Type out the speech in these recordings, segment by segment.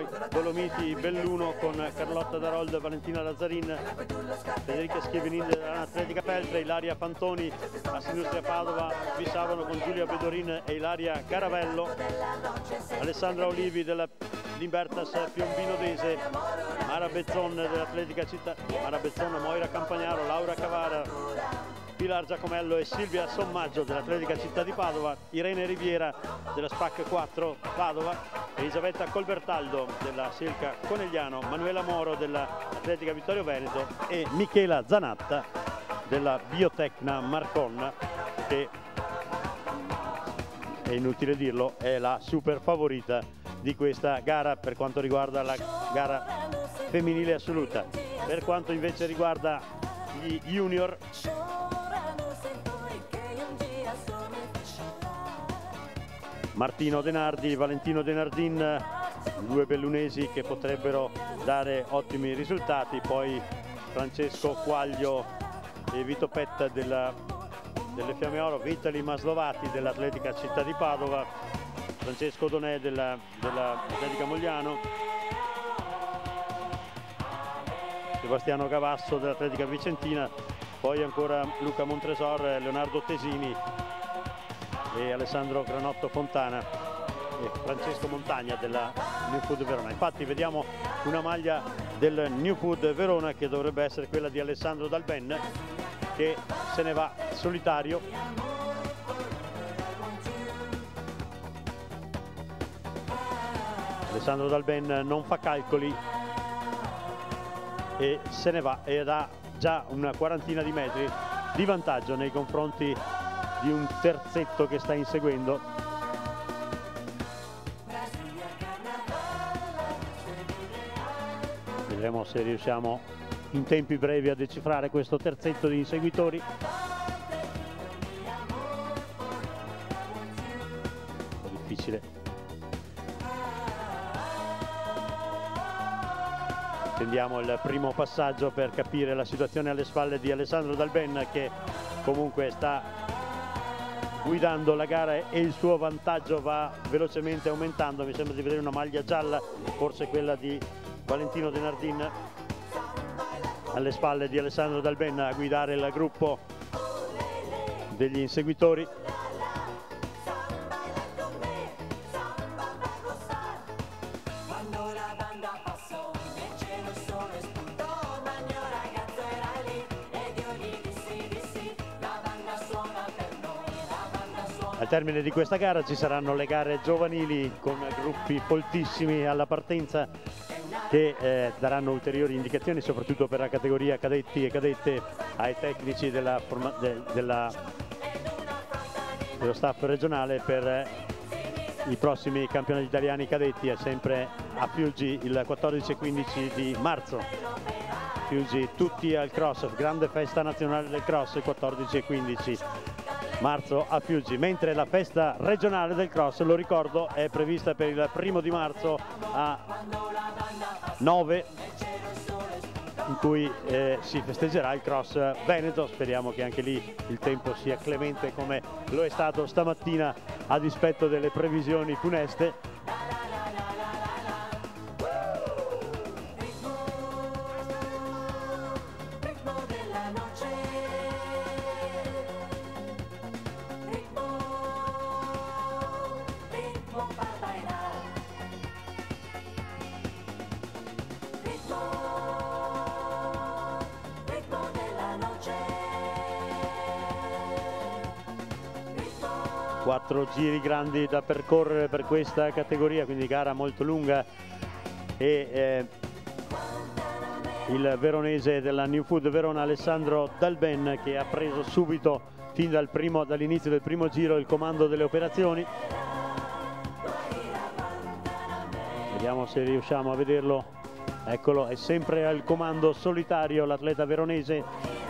poi Dolomiti Belluno con Carlotta Darold, Valentina Lazzarin, Federica Schievenin dell'Atletica Feltre, Ilaria Pantoni a Sinustria Padova, Visavano con Giulia Bedorin e Ilaria Caravello, Alessandra Olivi dell'Imbertas Piombino Dese, Mara Bezzon dell'Atletica Città, Mara Bezzon, Moira Campagnaro, Laura Cavara, Pilar Giacomello e Silvia Sommaggio dell'Atletica Città di Padova, Irene Riviera della SPAC 4 Padova, Elisabetta Colbertaldo della Selca Conegliano, Manuela Moro dell'Atletica Vittorio Veneto e Michela Zanatta della Biotecna Marcon, che è inutile dirlo, è la super favorita di questa gara per quanto riguarda la gara femminile assoluta. Per quanto invece riguarda gli junior, Martino Denardi, Valentino Denardin, due bellunesi che potrebbero dare ottimi risultati, poi Francesco Quaglio e Vito Petta delle Fiamme Oro, Vitali Maslovati dell'Atletica Città di Padova, Francesco Donè dell'Atletica Mogliano, Sebastiano Gavasso dell'Atletica Vicentina, poi ancora Luca Montresor, Leonardo Tesini e Alessandro Granotto Fontana e Francesco Montagna della New Food Verona. Infatti vediamo una maglia del New Food Verona che dovrebbe essere quella di Alessandro Dalben, che se ne va solitario. Alessandro Dalben non fa calcoli e se ne va ed ha già una quarantina di metri di vantaggio nei confronti di un terzetto che sta inseguendo. Vedremo se riusciamo in tempi brevi a decifrare questo terzetto di inseguitori. Un po' difficile. Attendiamo il primo passaggio per capire la situazione alle spalle di Alessandro Dalben, che comunque sta guidando la gara e il suo vantaggio va velocemente aumentando. Mi sembra di vedere una maglia gialla, forse quella di Valentino Denardin, alle spalle di Alessandro Dalben a guidare il gruppo degli inseguitori. Al termine di questa gara ci saranno le gare giovanili con gruppi foltissimi alla partenza che daranno ulteriori indicazioni, soprattutto per la categoria cadetti e cadette, ai tecnici dello staff regionale per i prossimi campionati italiani cadetti. È sempre a Fiuggi il 14 e 15 di marzo. Fiuggi tutti al cross, grande festa nazionale del cross, il 14 e 15 marzo a Fiuggi, mentre la festa regionale del cross, lo ricordo, è prevista per il 1° di marzo a 9, in cui si festeggerà il cross Veneto. Speriamo che anche lì il tempo sia clemente come lo è stato stamattina, a dispetto delle previsioni funeste. Quattro giri grandi da percorrere per questa categoria, quindi gara molto lunga, e il veronese della New Food Verona, Alessandro Dalben, che ha preso subito, fin dall'inizio del primo giro, il comando delle operazioni. Vediamo se riusciamo a vederlo. Eccolo, è sempre al comando solitario l'atleta veronese.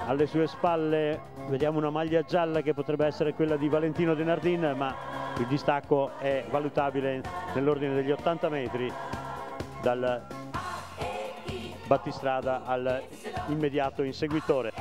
Alle sue spalle vediamo una maglia gialla che potrebbe essere quella di Valentino Denardin, ma il distacco è valutabile nell'ordine degli 80 metri dal battistrada all'immediato inseguitore.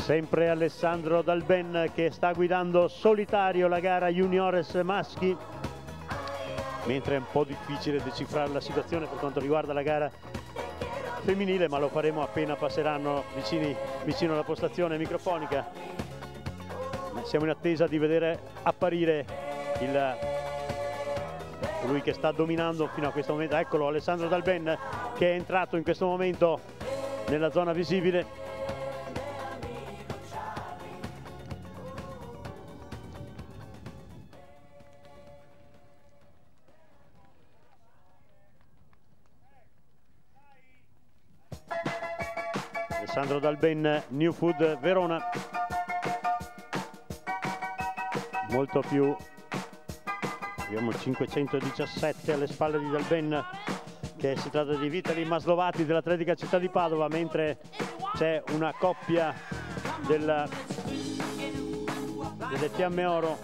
Sempre Alessandro Dalben che sta guidando solitario la gara juniores maschi, mentre è un po' difficile decifrare la situazione per quanto riguarda la gara femminile, ma lo faremo appena passeranno vicino alla postazione microfonica. Siamo in attesa di vedere apparire colui che sta dominando fino a questo momento. Eccolo, Alessandro Dalben, che è entrato in questo momento nella zona visibile. Alessandro Dalben, New Food Verona, molto più, abbiamo il 517 alle spalle di Dalben, che si tratta di Vitali Maslovati dell'Atletica Città di Padova, mentre c'è una coppia delle Fiamme Oro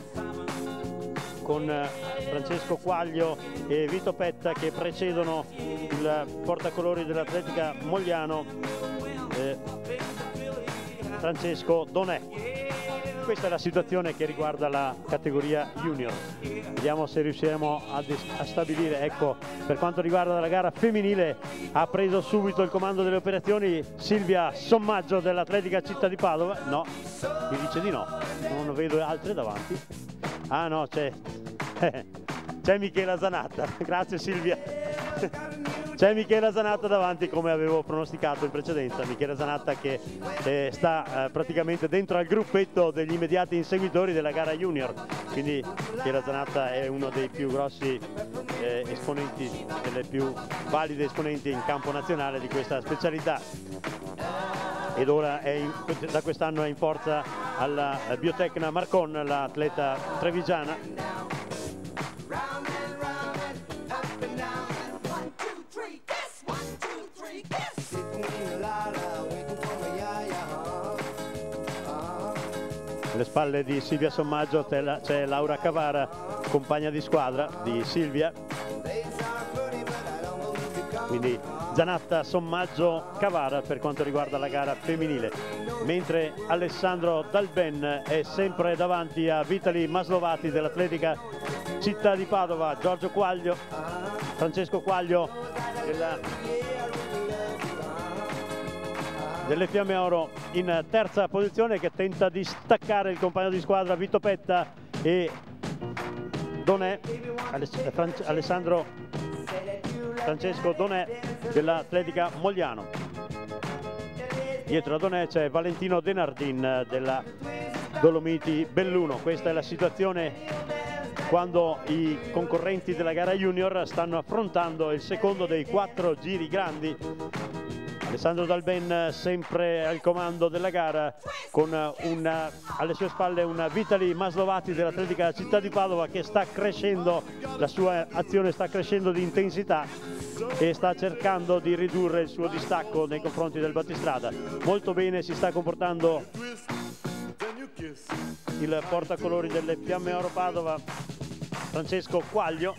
con Francesco Quaglio e Vito Petta che precedono il portacolori dell'Atletica Mogliano, Francesco Donè. Questa è la situazione che riguarda la categoria junior. Vediamo se riusciremo a stabilire. Ecco, per quanto riguarda la gara femminile ha preso subito il comando delle operazioni Silvia Sommaggio dell'Atletica Città di Padova. No, mi dice di no, non vedo altre davanti. Ah no, c'è Michela Zanatta. Grazie Silvia. C'è Michela Zanatta davanti, come avevo pronosticato in precedenza. Michela Zanatta che sta praticamente dentro al gruppetto degli immediati inseguitori della gara junior, quindi Michela Zanatta è uno dei più grossi esponenti, delle più valide esponenti in campo nazionale di questa specialità, ed ora da quest'anno è in forza alla Biotecna Marcon, l'atleta trevigiana. Alle spalle di Silvia Sommaggio c'è Laura Cavara, compagna di squadra di Silvia. Quindi Zanatta, Sommaggio, Cavara per quanto riguarda la gara femminile. Mentre Alessandro Dalben è sempre davanti a Vitali Maslovati dell'Atletica Città di Padova, Giorgio Quaglio, Francesco Quaglio delle Fiamme Oro in terza posizione, che tenta di staccare il compagno di squadra Vito Petta e Donè, Francesco Donè dell'Atletica Mogliano. Dietro a Donè c'è Valentino Denardin della Dolomiti Belluno. Questa è la situazione quando i concorrenti della gara junior stanno affrontando il secondo dei 4 giri grandi. Alessandro Dalben sempre al comando della gara, con alle sue spalle una Vitali Maslovati dell'Atletica Città di Padova che sta crescendo, la sua azione sta crescendo di intensità e sta cercando di ridurre il suo distacco nei confronti del battistrada. Molto bene si sta comportando il portacolori delle Fiamme Oro Padova, Francesco Quaglio,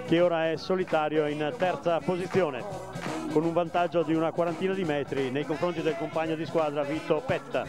che ora è solitario in terza posizione, con un vantaggio di una quarantina di metri nei confronti del compagno di squadra Vito Petta.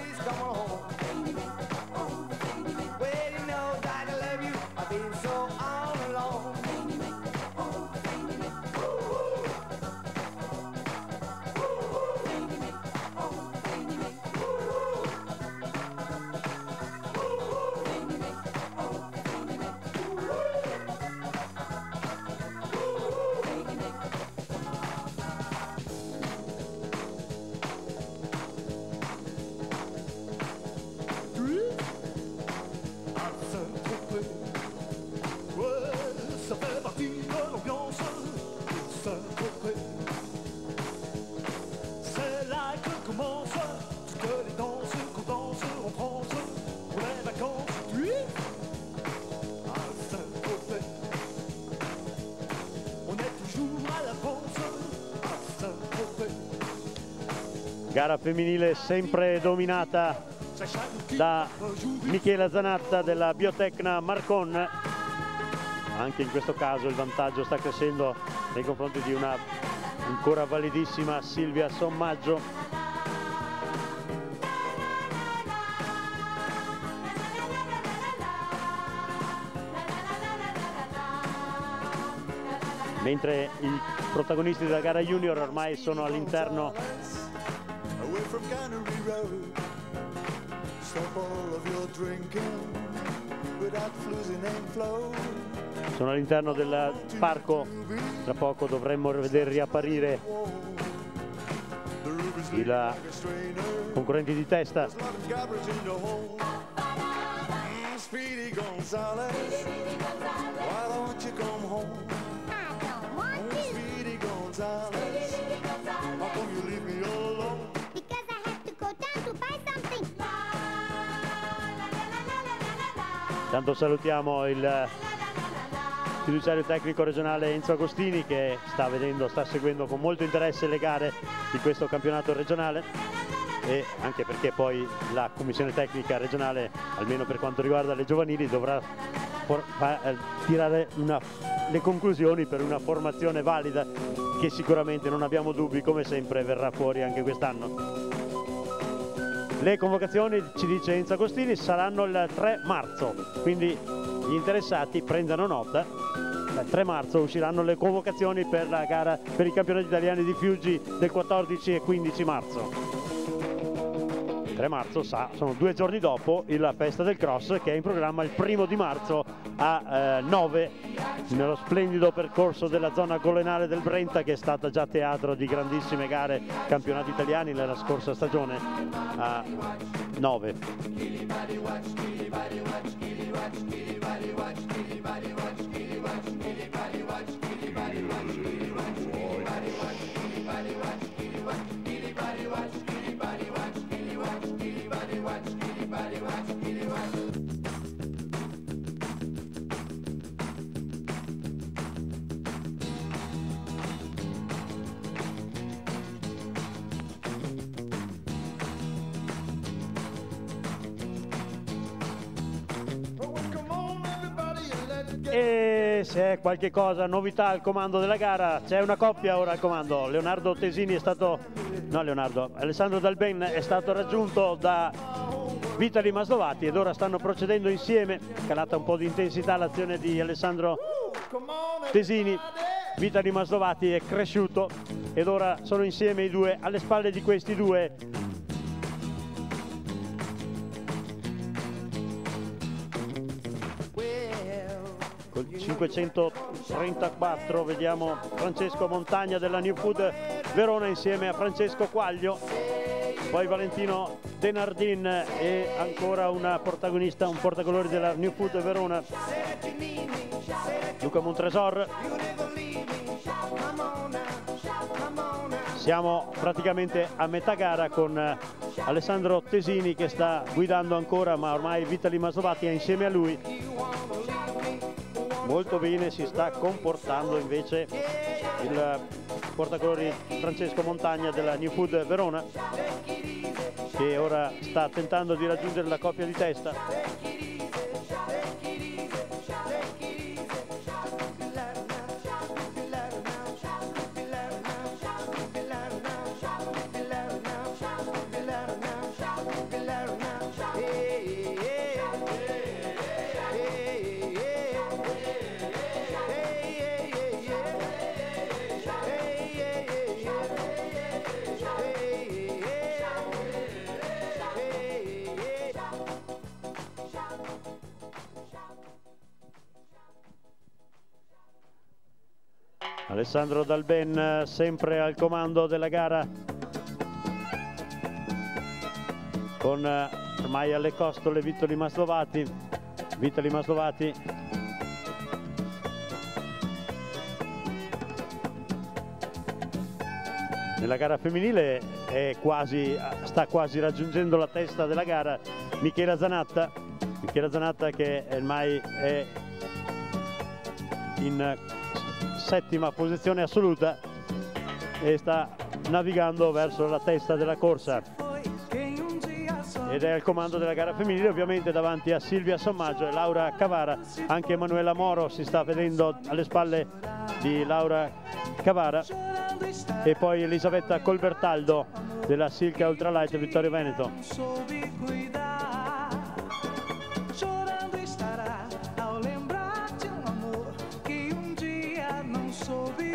Gara femminile sempre dominata da Michela Zanatta della Biotecna Marcon. Anche in questo caso il vantaggio sta crescendo nei confronti di una ancora validissima Silvia Sommaggio. mentre i protagonisti della gara junior ormai sono all'interno del parco. Tra poco dovremmo vedere riapparire i concorrenti di testa. Tanto salutiamo il fiduciario tecnico regionale Enzo Agostini, che sta seguendo con molto interesse le gare di questo campionato regionale, e anche perché poi la commissione tecnica regionale, almeno per quanto riguarda le giovanili, dovrà tirare le conclusioni per una formazione valida che sicuramente, non abbiamo dubbi, come sempre verrà fuori anche quest'anno. Le convocazioni, ci dice Enzo Agostini, saranno il 3 marzo, quindi gli interessati prendano nota. Il 3 marzo usciranno le convocazioni per la gara per i campionati italiani di Fiuggi del 14 e 15 marzo. Il 3 marzo sono 2 giorni dopo la festa del cross, che è in programma il 1° di marzo a 9, nello splendido percorso della zona golenale del Brenta, che è stata già teatro di grandissime gare campionati italiani nella scorsa stagione, a 9. E se è qualche cosa, novità al comando della gara, c'è una coppia ora al comando. Alessandro Dalben è stato raggiunto da Vitali Maslovati ed ora stanno procedendo insieme. Calata un po' di intensità l'azione di Alessandro Tesini. Vitali Maslovati è cresciuto ed ora sono insieme i due. Alle spalle di questi due col 534 vediamo Francesco Montagna della New Food Verona insieme a Francesco Quaglio, poi Valentino Denardin e ancora un portacolori della New Food Verona, Luca Montresor. Siamo praticamente a metà gara con Alessandro Tesini che sta guidando ancora, ma ormai Vitali Maslovati è insieme a lui. Molto bene si sta comportando invece il portacolori Francesco Montagna della New Food Verona, che ora sta tentando di raggiungere la coppia di testa. Alessandro Dalben sempre al comando della gara, con ormai alle costole Vitali Maslovati. Nella gara femminile sta quasi raggiungendo la testa della gara Michela Zanatta che ormai è in 7ª posizione assoluta e sta navigando verso la testa della corsa, ed è al comando della gara femminile, ovviamente davanti a Silvia Sommaggio e Laura Cavara. Anche Emanuela Moro si sta vedendo alle spalle di Laura Cavara, e poi Elisabetta Colbertaldo della Silca Ultralight Vittorio Veneto. Chorando estará ao lembrar de amor que dia não soube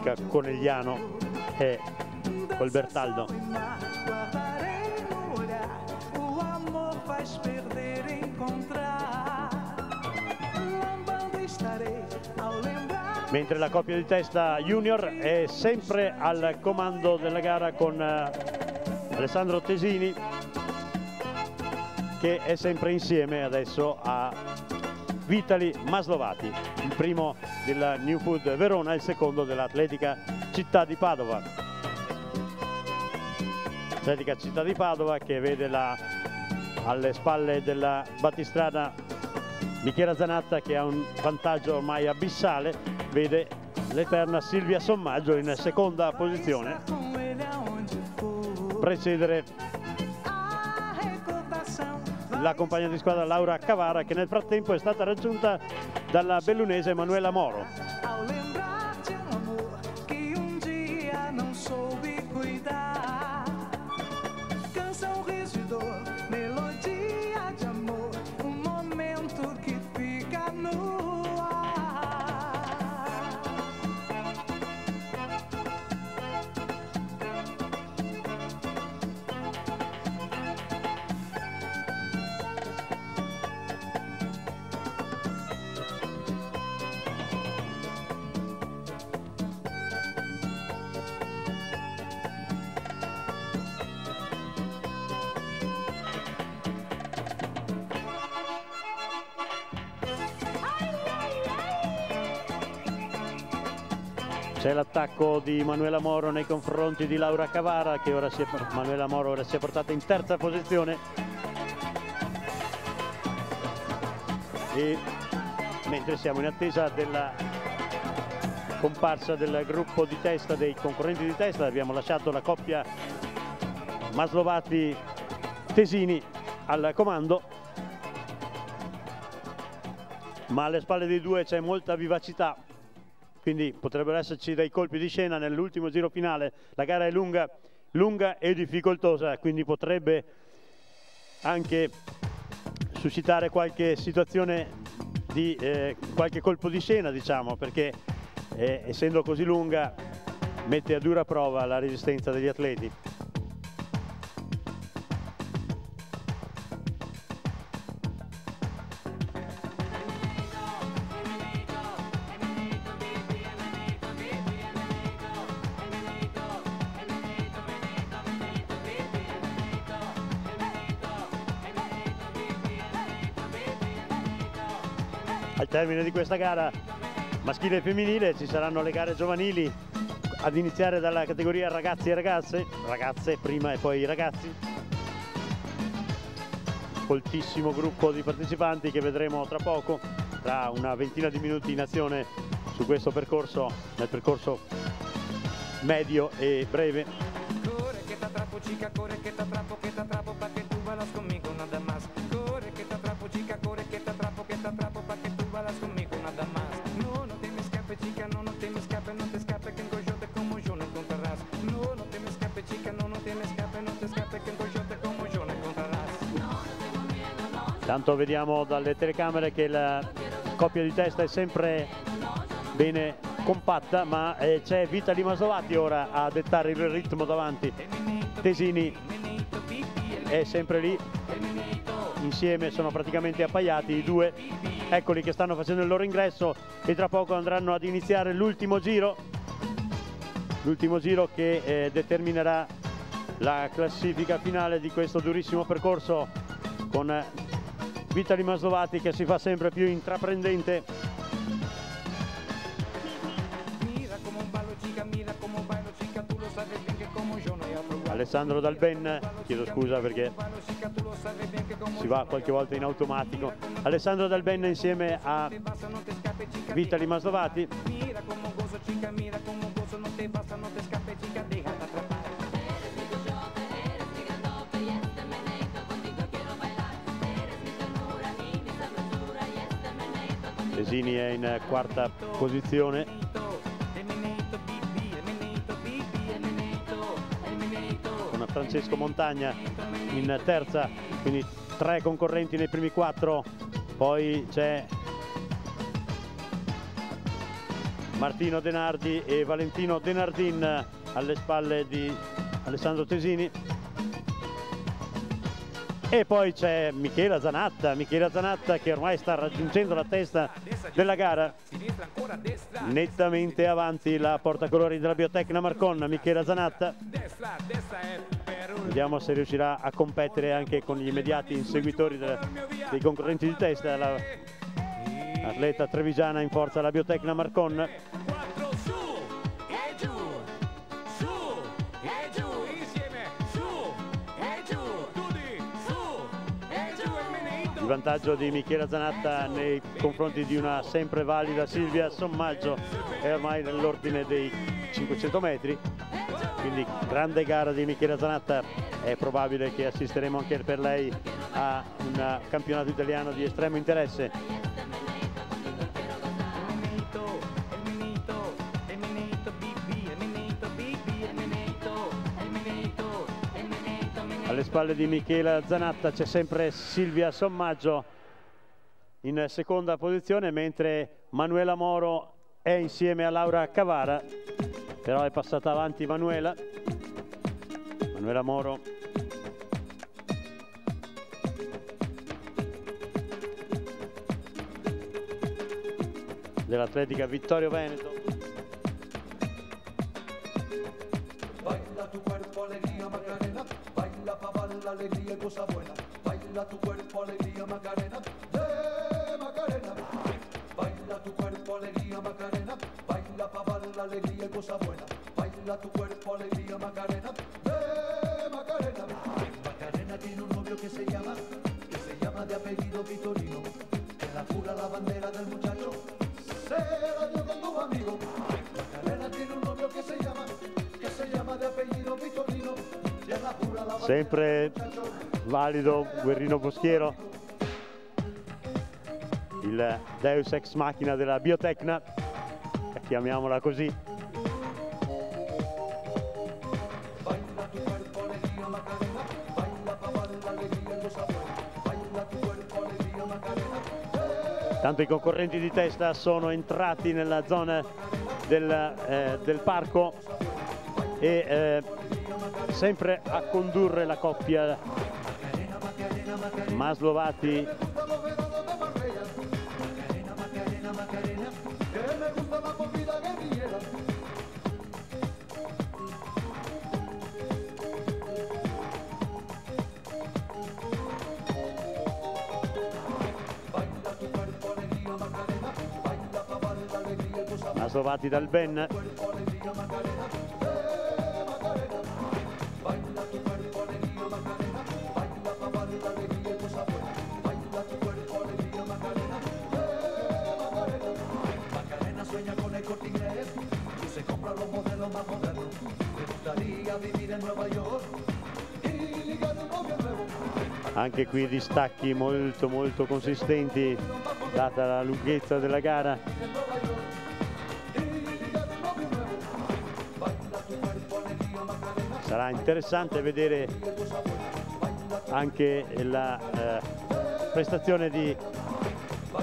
musica Conegliano e col Bertaldo. Mentre la coppia di testa junior è sempre al comando della gara con Alessandro Tesini, che è sempre insieme adesso a Vitali Maslovati, il primo del New Food Verona e il secondo dell'Atletica Città di Padova. Atletica Città di Padova che vede alle spalle della battistrada Michela Zanatta, che ha un vantaggio ormai abissale, vede l'eterna Silvia Sommaggio in seconda posizione precedere la compagna di squadra Laura Cavara, che nel frattempo è stata raggiunta dalla bellunese Emanuela Moro. C'è l'attacco di Manuela Moro nei confronti di Laura Cavara, che ora Manuela Moro ora si è portata in terza posizione. E mentre siamo in attesa della comparsa del gruppo di testa, dei concorrenti di testa, abbiamo lasciato la coppia Maslovati-Tesini al comando, ma alle spalle dei due c'è molta vivacità, quindi potrebbero esserci dei colpi di scena nell'ultimo giro finale. La gara è lunga e difficoltosa, quindi potrebbe anche suscitare qualche situazione di qualche colpo di scena, diciamo, perché essendo così lunga mette a dura prova la resistenza degli atleti. Al termine di questa gara maschile e femminile ci saranno le gare giovanili, ad iniziare dalla categoria ragazzi e ragazze prima e poi ragazzi. Foltissimo gruppo di partecipanti che vedremo tra poco, tra una ventina di minuti in azione su questo percorso, nel percorso medio e breve. Corre che t'atrapo chica, corre che t'atrapo pa' que tu balas conmigo nada más. Corre que t'atrapo chica, corre que t'atrapo pa' que tu balas conmigo nada más. No, no te me escape chica, no, no te me escape, no te escape que en coyote como yo no encontrarás. No, no te me escape chica, no, no te me escape, no te escape que en coyote como yo no encontrarás. Tanto vediamo dalle telecamere che la coppia di testa è sempre bene compatta, ma c'è Vitali Maslovati ora a dettare il ritmo davanti. Tesini è sempre lì, insieme sono praticamente appaiati i due, eccoli che stanno facendo il loro ingresso e tra poco andranno ad iniziare l'ultimo giro che determinerà la classifica finale di questo durissimo percorso, con Vitali Maslovati che si fa sempre più intraprendente. Alessandro Dalben, chiedo scusa perché si va qualche volta in automatico. Alessandro Dalben insieme a Vitali Maslovati. Tesini è in quarta posizione. Francesco Montagna in terza, quindi 3 concorrenti nei primi 4, poi c'è Martino Denardi e Valentino Denardin alle spalle di Alessandro Tesini. E poi c'è Michela Zanatta che ormai sta raggiungendo la testa della gara, nettamente avanti la portacolori della Biotecna Marcon, Michela Zanatta. Vediamo se riuscirà a competere anche con gli immediati inseguitori dei concorrenti di testa, l'atleta trevigiana in forza alla Biotecna Marcon. Il vantaggio di Michela Zanatta nei confronti di una sempre valida Silvia Sommaggio è ormai nell'ordine dei 500 metri, quindi grande gara di Michela Zanatta. È probabile che assisteremo anche per lei a un campionato italiano di estremo interesse. Alle spalle di Michela Zanatta c'è sempre Silvia Sommaggio in seconda posizione, mentre Manuela Moro è insieme a Laura Cavara, però è passata avanti Manuela Moro. Dell'atletica Vittorio Veneto. Baila tu cuerpo, alegría, Macarena. Baila pa' bailar la alegría y cosa buena. Baila tu cuerpo, alegría, Macarena. Macarena. Baila tu cuerpo, alegría, Macarena. Baila pa' bailar la alegría y cosa buena. Baila tu cuerpo, alegría, Macarena. Macarena. Macarena tiene un novio que se llama de apellido Vitorino. Que la cura la bandera del muchacho. Se la dio con tu amigo. Macarena tiene un novio que se llama de apellido Vitorino. Sempre valido Guerrino Boschiero, il Deus ex machina della Biotecna, chiamiamola così. Tanto i concorrenti di testa sono entrati nella zona del parco e sempre a condurre la coppia Maslovati dal Ben. Anche qui distacchi molto consistenti data la lunghezza della gara. Sarà interessante vedere anche la prestazione di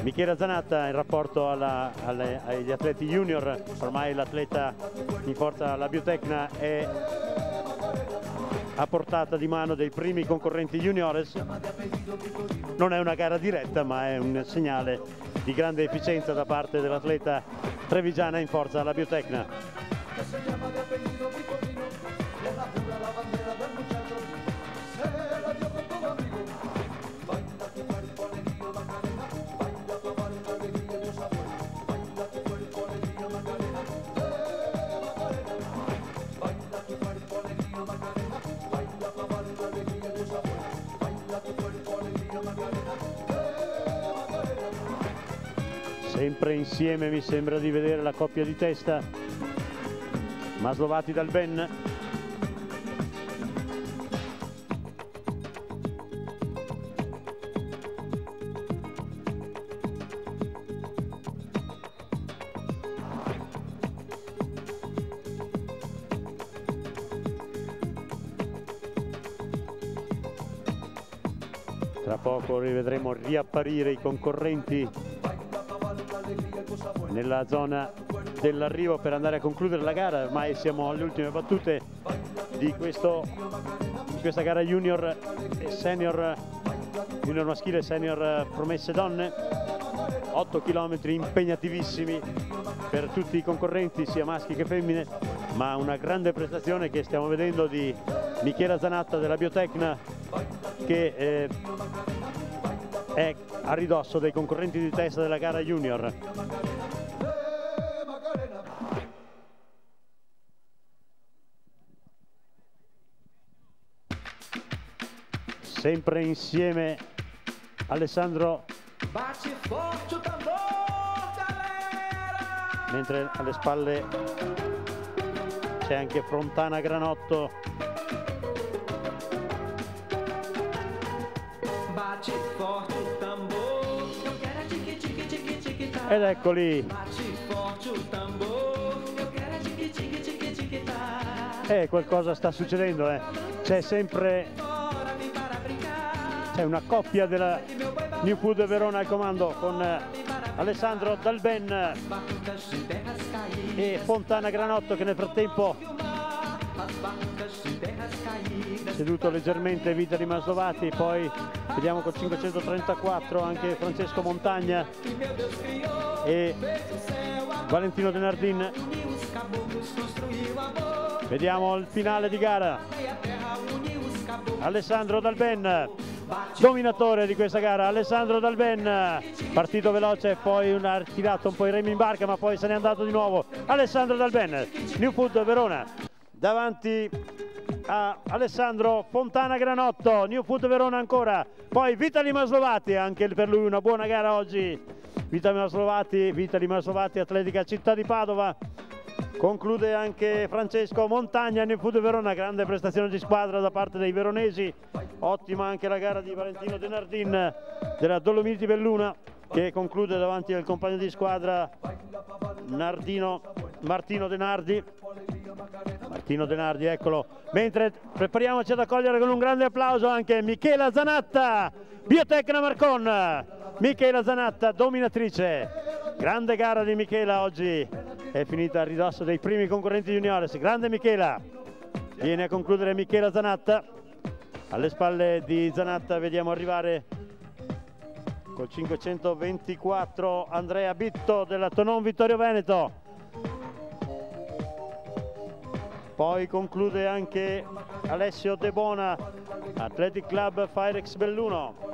Michela Zanatta in rapporto agli atleti junior. Ormai l'atleta in forza alla Biotecna è a portata di mano dei primi concorrenti juniores. Non è una gara diretta, ma è un segnale di grande efficienza da parte dell'atleta trevigiana in forza alla Biotecna. Sempre insieme mi sembra di vedere la coppia di testa Maslovati dal Ben. Tra poco rivedremo riapparire i concorrenti nella zona dell'arrivo per andare a concludere la gara. Ormai siamo alle ultime battute di questa gara junior e senior, junior maschile e senior promesse donne. 8 km impegnativissimi per tutti i concorrenti, sia maschi che femmine, ma una grande prestazione che stiamo vedendo di Michela Zanatta della Biotecna, che è a ridosso dei concorrenti di testa della gara junior. Sempre insieme Alessandro, mentre alle spalle c'è anche Fontana Granotto. Ed eccoli. Qualcosa sta succedendo, C'è sempre una coppia della New Food Verona al comando con Alessandro Dalben e Fontana Granotto, che nel frattempo seduto leggermente Vitali Maslovati. Poi vediamo col 534 anche Francesco Montagna e Valentino De Nardin. Vediamo il finale di gara. Alessandro Dalben, dominatore di questa gara. Alessandro Dalben, partito veloce, poi ha tirato un po' i remi in barca, ma poi se n'è andato di nuovo. Alessandro Dalben, New Food Verona, davanti a Alessandro Fontana Granotto, New Food Verona ancora, poi Vitali Maslovati, anche per lui una buona gara oggi. Vitali Maslovati, Atletica Città di Padova. Conclude anche Francesco Montagna, New Food Verona, grande prestazione di squadra da parte dei veronesi. Ottima anche la gara di Valentino De Nardin della Dolomiti Belluna, che conclude davanti al compagno di squadra Martino De Nardi. Martino De Nardi, eccolo. Mentre prepariamoci ad accogliere con un grande applauso anche Michela Zanatta, Biotecna Marcon. Michela Zanatta, dominatrice. Grande gara di Michela oggi, è finita a ridosso dei primi concorrenti juniores. Grande Michela. Viene a concludere Michela Zanatta. Alle spalle di Zanatta vediamo arrivare col 524 Andrea Bitto della Tonon Vittorio Veneto. Poi conclude anche Alessio De Bona, Athletic Club Firex Belluno.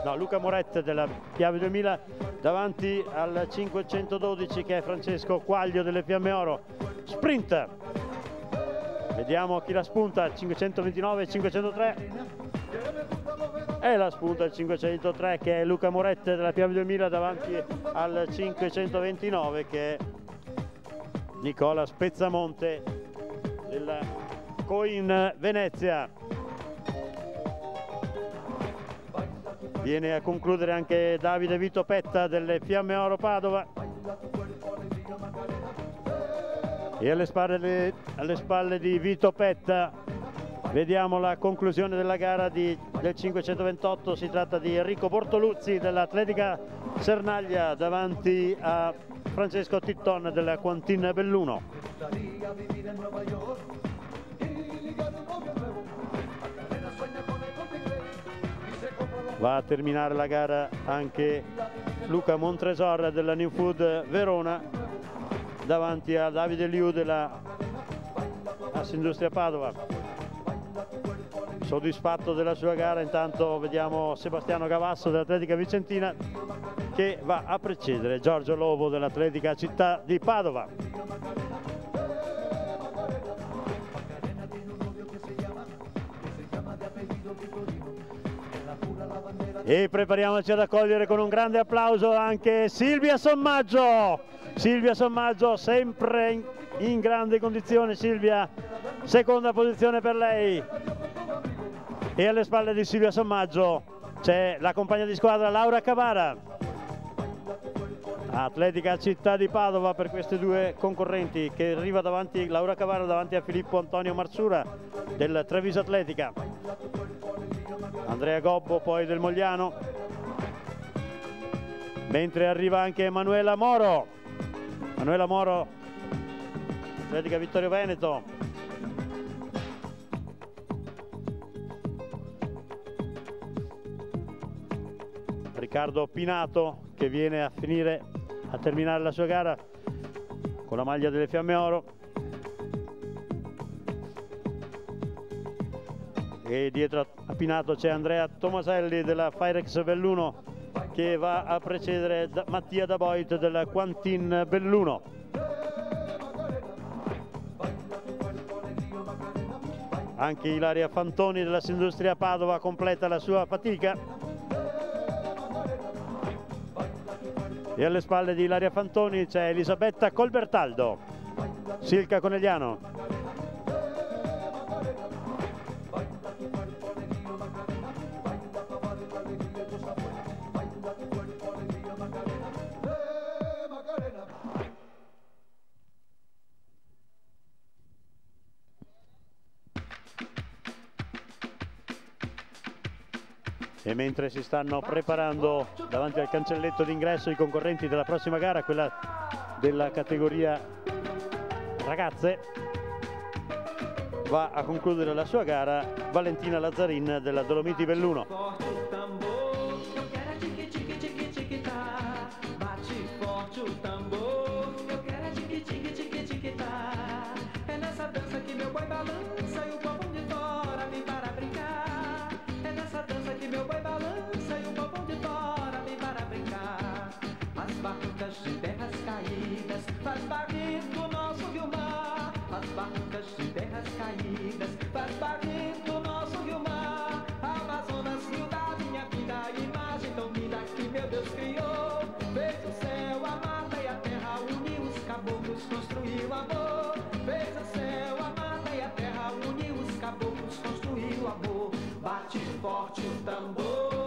No, Luca Moret della Piave 2000 davanti al 512 che è Francesco Quaglio delle Fiamme Oro. Sprint. Vediamo chi la spunta, 529 e 503. E la spunta il 503 che è Luca Moret della Piave 2000 davanti al 529 che è Nicola Spezzamonte della Coin Venezia. Viene a concludere anche Davide Vito Petta delle Fiamme Oro Padova. E alle spalle di Vito Petta vediamo la conclusione della gara del 528. Si tratta di Enrico Bortoluzzi dell'Atletica Sernaglia davanti a Francesco Titton della Quantin Belluno. Va a terminare la gara anche Luca Montresor della New Food Verona davanti a Davide Liu della Assindustria Padova. Soddisfatto della sua gara. Intanto vediamo Sebastiano Gavasso dell'Atletica Vicentina che va a precedere Giorgio Lobo dell'Atletica Città di Padova. E prepariamoci ad accogliere con un grande applauso anche Silvia Sommaggio. Silvia Sommaggio sempre in grandi condizioni. Silvia, seconda posizione per lei. E alle spalle di Silvia Sommaggio c'è la compagna di squadra Laura Cavara. Atletica Città di Padova per queste due concorrenti, che arriva davanti Laura Cavara davanti a Filippo Antonio Marsura del Treviso Atletica. Andrea Gobbo poi del Mogliano, mentre arriva anche Emanuela Moro Manuela Moro, Atletica Vittorio Veneto. Riccardo Pinato che viene a terminare la sua gara con la maglia delle Fiamme Oro. E dietro a Pinato c'è Andrea Tomaselli della Firex Belluno che va a precedere Mattia Daboit del Quantin Belluno. Anche Ilaria Fantoni della Sindustria Padova completa la sua fatica. E alle spalle di Ilaria Fantoni c'è Elisabetta Colbertaldo, Silca Conegliano. E mentre si stanno preparando davanti al cancelletto d'ingresso i concorrenti della prossima gara, quella della categoria ragazze, va a concludere la sua gara Valentina Lazzarin della Dolomiti Belluno.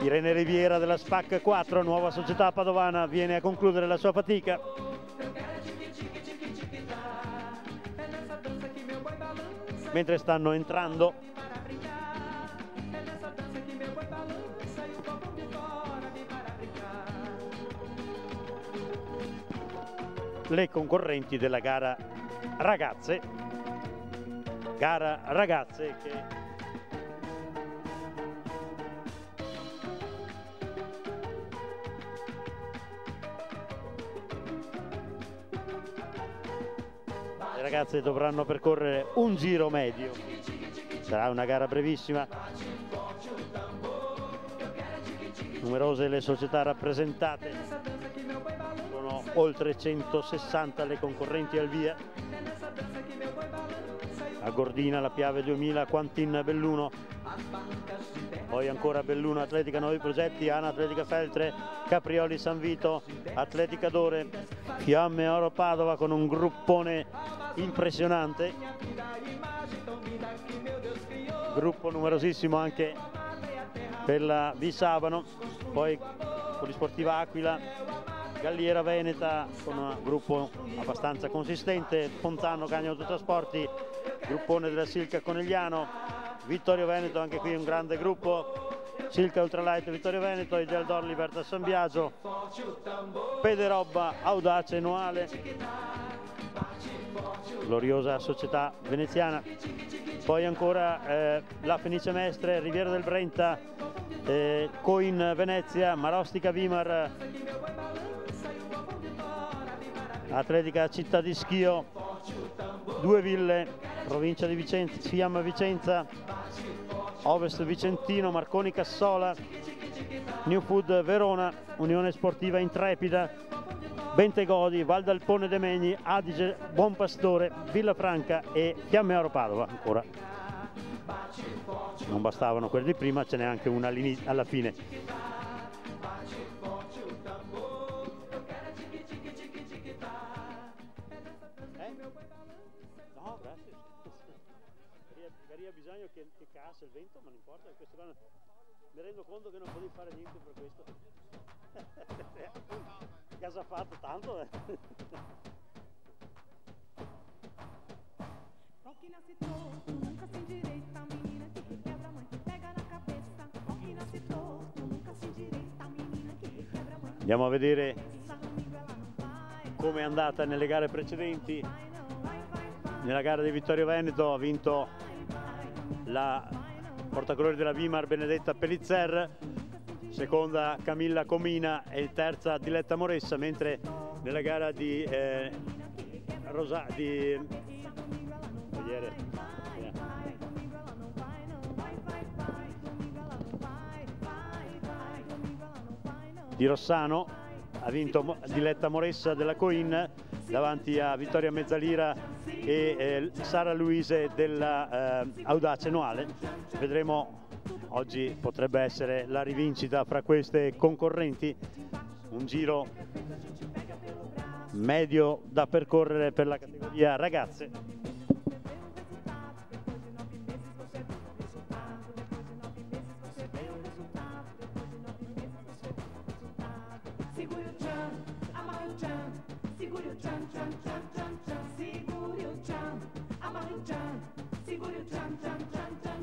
Irene Riviera della SPAC 4, nuova società padovana, viene a concludere la sua fatica. Mentre stanno entrando le concorrenti della gara ragazze che le ragazze dovranno percorrere un giro medio. Sarà una gara brevissima. Numerose le società rappresentate, sono oltre 160 le concorrenti al via. A Gordina la Piave 2000, Quantin Belluno, poi ancora Belluno Atletica Nuovi Progetti, Ana Atletica Feltre, Caprioli San Vito, Atletica Dore, Fiamme Oro Padova con un gruppone impressionante, gruppo numerosissimo anche per la Visabano, poi Polisportiva Aquila, Galliera Veneta con un gruppo abbastanza consistente, Fontano Cagno Autotrasporti, gruppone della Silca Conegliano, Vittorio Veneto, anche qui un grande gruppo, Silca Ultralight Vittorio Veneto, Igel Dor Libertà San Biagio, Pederobba Audace Noale, gloriosa società veneziana, poi ancora la Fenice Mestre, Riviera del Brenta, Coin Venezia, Marostica Vimar, Atletica Città di Schio, Due Ville, provincia di Vicenza, Fiamma Vicenza, Ovest Vicentino, Marconi Cassola, New Food Verona, Unione Sportiva Intrepida, Bentegodi, Val d'Alpone de Megni, Adige, Buon Pastore, Villafranca e Fiamme Oro Padova. Ancora non bastavano quelli di prima, ce n'è anche una alla fine. No, grazie. Maria bisogno che cassa il vento, ma non importa, mi rendo conto che non potevi fare niente per questo. Casa fatto tanto. Andiamo a vedere come è andata nelle gare precedenti. Nella gara di Vittorio Veneto ha vinto la portacolori della Vimar Benedetta Pellizer, seconda Camilla Comina e terza Diletta Moressa, mentre nella gara di Rossano ha vinto Diletta Moressa della Coin davanti a Vittoria Mezzalira e Sara Luise della Audace Noale. Vedremo, oggi potrebbe essere la rivincita fra queste concorrenti, un giro medio da percorrere per la categoria ragazze. Segure o tchan, amarra o tchan, segure o tchan, tchan, tchan, tchan, tchan, segure o tchan, amarra o tchan, segure o tchan, tchan, tchan, tchan.